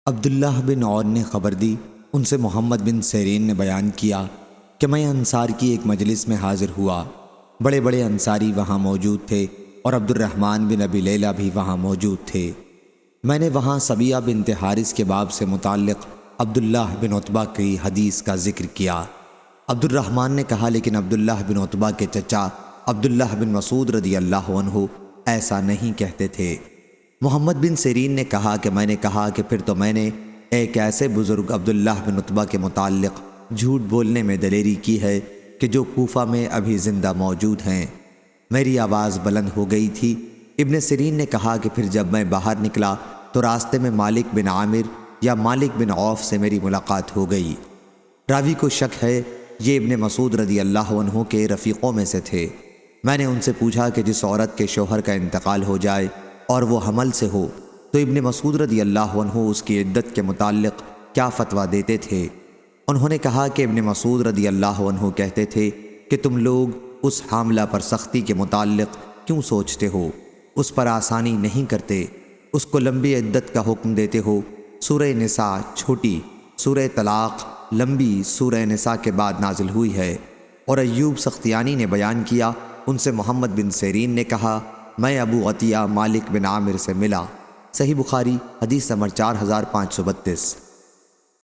عبداللہ بن عون نے خبر دی، ان سے محمد بن سیرین نے بیان کیا کہ میں انصار کی ایک مجلس میں حاضر ہوا۔ بڑے بڑے انصاری وہاں موجود تھے اور عبد الرحمن بن ابی لیلہ بھی وہاں موجود تھے۔ میں نے وہاں سبیہ بنت حارث کے باب سے متعلق عبداللہ بن عتبہ کی حدیث کا ذکر کیا۔ عبد الرحمن نے کہا لیکن عبداللہ بن عتبہ کے چچا عبداللہ بن مسعود رضی اللہ عنہ ایسا نہیں کہتے تھے۔ محمد بن سیرین نے کہا کہ میں نے کہا کہ پھر تو میں نے ایک ایسے بزرگ عبداللہ بن عتبہ کے متعلق جھوٹ بولنے میں دلیری کی ہے کہ جو کوفہ میں ابھی زندہ موجود ہیں۔ میری آواز بلند ہو گئی تھی۔ ابن سیرین نے کہا کہ پھر جب میں باہر نکلا تو راستے میں مالک بن عامر یا مالک بن عوف سے میری ملاقات ہو گئی۔ راوی کو شک ہے یہ ابن مسعود رضی اللہ عنہ کے رفیقوں میں سے تھے۔ میں نے ان سے پوچھا کہ جس عورت کے شوہر کا انتقال ہو جائے اور وہ حمل سے ہو تو ابن مسعود رضی اللہ عنہ اس کی عدت کے متعلق کیا فتویٰ دیتے تھے؟ انہوں نے کہا کہ ابن مسعود رضی اللہ عنہ کہتے تھے کہ تم لوگ اس حاملہ پر سختی کے متعلق کیوں سوچتے ہو؟ اس پر آسانی نہیں کرتے، اس کو لمبی عدت کا حکم دیتے ہو۔ سورہ نساء چھوٹی، سورہ طلاق لمبی سورہ نساء کے بعد نازل ہوئی ہے۔ اور ایوب سختیانی نے بیان کیا، ان سے محمد بن سیرین نے کہا میں ابو عطیہ مالک بن عامر سے ملا۔ صحیح بخاری حدیث نمبر 4532۔